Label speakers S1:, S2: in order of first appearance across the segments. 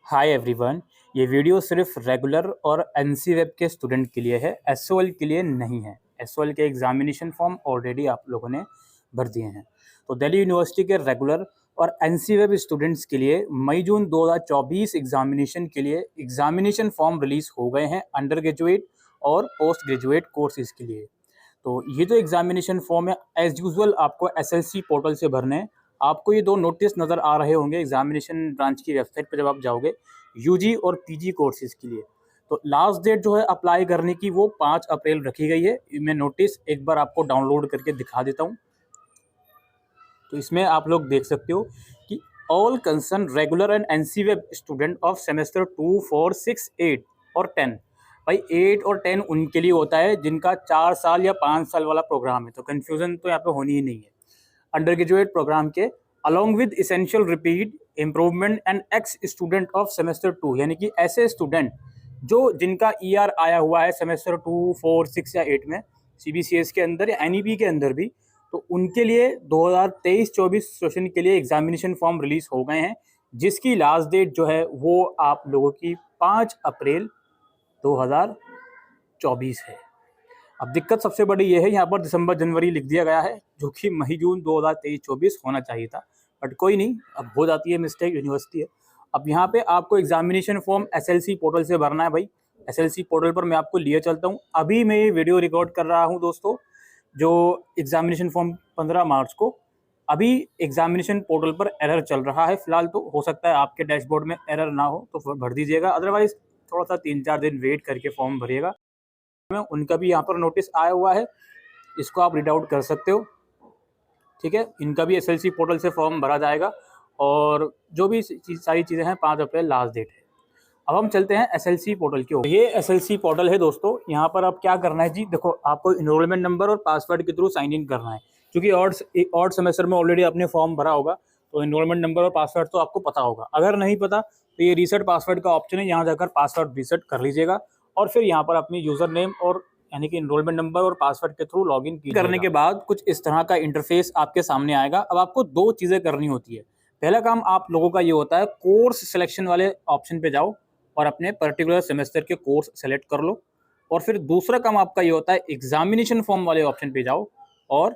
S1: Hi everyone. ये video सिर्फ regular और एनसी वेब के स्टूडेंट के लिए है, एसओएल के लिए नहीं है। एसओएल के एग्जामिनेशन फॉर्म ऑलरेडी आप लोगों ने भर दिए हैं। तो दिल्ली यूनिवर्सिटी के रेगुलर और एनसी वेब स्टूडेंट्स के लिए मई जून 2024 एग्जामिनेशन के लिए एग्जामिनेशन फॉर्म रिलीज हो गए हैं अंडर ग्रेजुएट और पोस्ट ग्रेजुएट कोर्सेज के लिए। तो ये जो एग्जामिनेशन फॉर्म है एज यूजुअल आपको एसएलसी पोर्टल से भरने हैं। आपको ये दो नोटिस नज़र आ रहे होंगे एग्जामिनेशन ब्रांच की वेबसाइट पर जब आप जाओगे यूजी और पीजी कोर्सेज के लिए। तो लास्ट डेट जो है अप्लाई करने की वो 5 अप्रैल रखी गई है। मैं नोटिस एक बार आपको डाउनलोड करके दिखा देता हूँ। तो इसमें आप लोग देख सकते हो कि all concern regular and NC web student of semester 2, 4, 6, 8 और 10। भाई 8 और 10 उनके लिए होता है जिनका 4 साल या 5 साल वाला प्रोग्राम है, तो कन्फ्यूज़न तो यहाँ पे होनी ही नहीं है। अंडर ग्रेजुएट प्रोग्राम के along with essential repeat improvement and x student of semester 2, यानी कि ऐसे स्टूडेंट जो जिनका ईआर आया हुआ है सेमेस्टर 2, 4, 6 या 8 में सीबीसीएस के अंदर या एनईपी के अंदर भी, तो उनके लिए 2023-24 सेशन के लिए एग्जामिनेशन फॉर्म रिलीज हो गए हैं, जिसकी लास्ट डेट जो है वो आप लोगों की 5 अप्रैल 2024 है। अब दिक्कत सबसे बड़ी ये है, यहाँ पर दिसंबर जनवरी लिख दिया गया है जो कि मई जून 2023-24 होना चाहिए था, बट कोई नहीं, अब हो जाती है मिस्टेक, यूनिवर्सिटी है। अब यहाँ पे आपको एग्जामिनेशन फॉर्म एसएलसी पोर्टल से भरना है भाई। एसएलसी पोर्टल पर मैं आपको लिए चलता हूँ। अभी मैं ये वीडियो रिकॉर्ड कर रहा हूँ दोस्तों, जो एग्जामिनेशन फॉर्म 15 मार्च को। अभी एग्जामिनेशन पोर्टल पर एरर चल रहा है फिलहाल, तो हो सकता है आपके डैशबोर्ड में एरर ना हो तो भर दीजिएगा, अदरवाइज थोड़ा सा 3-4 दिन वेट करके फॉर्म भरिएगा। उनका भी यहाँ पर नोटिस आया हुआ है, इसको आप रीड आउट कर सकते हो, ठीक है। इनका भी एसएलसी पोर्टल से फॉर्म भरा जाएगा और जो भी सारी चीज़ें हैं 5 अप्रैल लास्ट डेट है। अब हम चलते हैं एसएलसी पोर्टल की ओर। ये एसएलसी पोर्टल है दोस्तों। यहाँ पर आप क्या करना है जी, देखो आपको इनरोलमेंट नंबर और पासवर्ड के थ्रू साइन इन करना है, क्योंकि ऑड सेमेस्टर में ऑलरेडी आपने फॉर्म भरा होगा, तो इनरोलमेंट नंबर और पासवर्ड तो आपको पता होगा। अगर नहीं पता तो ये रीसेट पासवर्ड का ऑप्शन है, यहाँ जाकर पासवर्ड रीसेट कर लीजिएगा और फिर यहाँ पर अपनी यूज़र नेम और यानी कि इनरोलमेंट नंबर और पासवर्ड के थ्रू लॉगिन करने के बाद कुछ इस तरह का इंटरफेस आपके सामने आएगा। अब आपको 2 चीज़ें करनी होती है। पहला काम आप लोगों का ये होता है, कोर्स सिलेक्शन वाले ऑप्शन पे जाओ और अपने पर्टिकुलर सेमेस्टर के कोर्स सेलेक्ट कर लो। और फिर दूसरा काम आपका ये होता है, एग्जामिनेशन फॉर्म वाले ऑप्शन पे जाओ और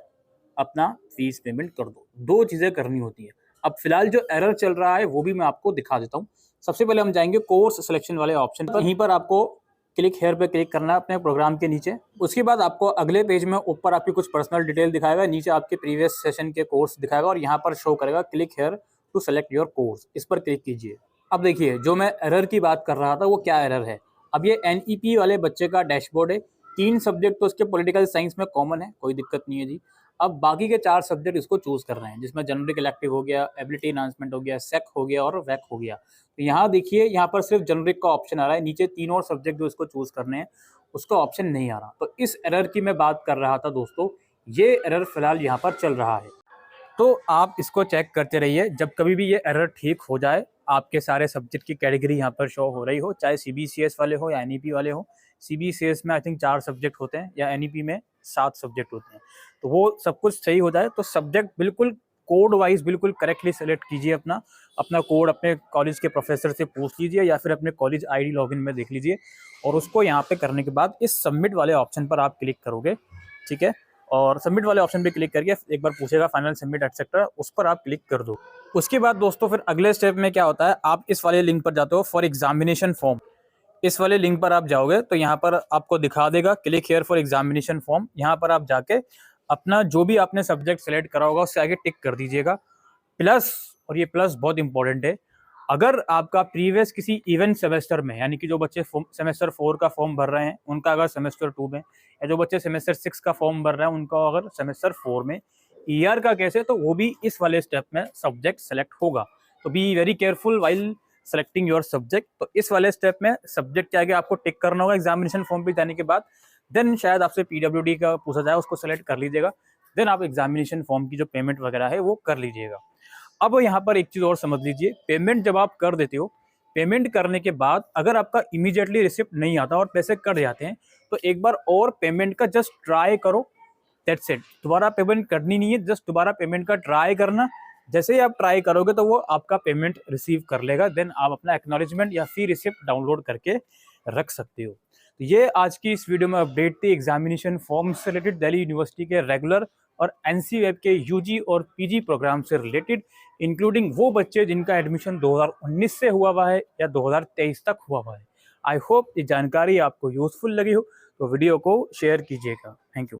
S1: अपना फीस पेमेंट कर दो। 2 चीज़ें करनी होती है। अब फिलहाल जो एरर चल रहा है वो भी मैं आपको दिखा देता हूँ। सबसे पहले हम जाएंगे कोर्स सिलेक्शन वाले ऑप्शन पर, यहीं पर आपको क्लिक हेयर पे क्लिक करना है अपने प्रोग्राम के नीचे। उसके बाद आपको अगले पेज में ऊपर आपकी कुछ पर्सनल डिटेल दिखाएगा, नीचे आपके प्रीवियस सेशन के कोर्स दिखाएगा और यहाँ पर शो करेगा click here to select your course. इस पर क्लिक कीजिए। अब देखिए जो मैं एरर की बात कर रहा था वो क्या एरर है। अब ये एनईपी वाले बच्चे का डैशबोर्ड है। 3 सब्जेक्ट तो उसके पॉलिटिकल साइंस में कॉमन है, कोई दिक्कत नहीं है जी। अब बाकी के 4 सब्जेक्ट इसको चूज कर रहे हैं, जिसमें जनरिक इलेक्टिव हो गया, एबिलिटी एनहांसमेंट हो गया, सेक हो गया और वैक हो गया। तो यहाँ देखिए, यहाँ पर सिर्फ जनरिक का ऑप्शन आ रहा है, नीचे 3 और सब्जेक्ट जो इसको चूज करने हैं उसका ऑप्शन नहीं आ रहा। तो इस एरर की मैं बात कर रहा था दोस्तों, ये एरर फिलहाल यहाँ पर चल रहा है। तो आप इसको चेक करते रहिए, जब कभी भी ये एरर ठीक हो जाए, आपके सारे सब्जेक्ट की कैटेगरी यहाँ पर शो हो रही हो, चाहे सीबीसीएस वाले हो या एनईपी वाले हो। सीबीसीएस में आई थिंक 4 सब्जेक्ट होते हैं या एनईपी में 7 सब्जेक्ट होते हैं, तो वो सब कुछ सही हो जाए तो सब्जेक्ट बिल्कुल कोड वाइज बिल्कुल करेक्टली सेलेक्ट कीजिए। अपना कोड अपने कॉलेज के प्रोफेसर से पूछ लीजिए या फिर अपने कॉलेज आईडी लॉगिन में देख लीजिए और उसको यहाँ पे करने के बाद इस सबमिट वाले ऑप्शन पर आप क्लिक करोगे, ठीक है। और सबमिट वाले ऑप्शन पे क्लिक करके एक बार पूछेगा फाइनल सबमिट एटसेट्रा, उस पर आप क्लिक कर दो। उसके बाद दोस्तों फिर अगले स्टेप में क्या होता है, आप इस वाले लिंक पर जाते हो फॉर एग्जामिनेशन फॉर्म। इस वाले लिंक पर आप जाओगे तो यहाँ पर आपको दिखा देगा click here for examination form. यहाँ पर आप जाके अपना जो भी आपने सब्जेक्ट सेलेक्ट करा होगा उससे आगे टिक कर दीजिएगा। प्लस, और ये प्लस बहुत इंपॉर्टेंट है, अगर आपका प्रीवियस किसी इवेंट सेमेस्टर में, यानी कि जो बच्चे सेमेस्टर 4 का फॉर्म भर रहे हैं उनका अगर सेमेस्टर 2 में, या जो बच्चे सेमेस्टर 6 का फॉर्म भर रहे हैं उनका अगर सेमेस्टर 4 में ईआर का केस है, तो वो भी इस वाले स्टेप में सब्जेक्ट सेलेक्ट होगा। तो be very careful while selecting your subject. तो इस वाले स्टेप में सब्जेक्ट के आगे आपको टिक करना होगा एग्जामिनेशन फॉर्म पे जाने के बाद। देन शायद आपसे पीडब्ल्यूडी का पूछा जाए, उसको सेलेक्ट कर लीजिएगा। देन आप एग्जामिनेशन फॉर्म की जो पेमेंट वगैरह है वो कर लीजिएगा। अब यहाँ पर एक चीज़ और समझ लीजिए, पेमेंट जब आप कर देते हो, पेमेंट करने के बाद अगर आपका इमीडिएटली रिसिप्ट नहीं आता और पैसे कट जाते हैं, तो एक बार और पेमेंट का जस्ट ट्राई करो, दैट्स इट। दोबारा पेमेंट करनी नहीं है, जस्ट दोबारा पेमेंट का ट्राई करना, जैसे ही आप ट्राई करोगे तो वो आपका पेमेंट रिसीव कर लेगा, देन आप अपना एक्नॉलेजमेंट या फी रिसिप्ट डाउनलोड करके रख सकते हो। तो ये आज की इस वीडियो में अपडेट थी एग्जामिनेशन फॉर्म से रिलेटेड, दिल्ली यूनिवर्सिटी के रेगुलर और एनसी वेब के यूजी और पीजी प्रोग्राम से रिलेटेड, इंक्लूडिंग वो बच्चे जिनका एडमिशन 2019 से हुआ है या 2023 तक हुआ है। आई होप ये जानकारी आपको यूजफुल लगी हो, तो वीडियो को शेयर कीजिएगा। Thank you.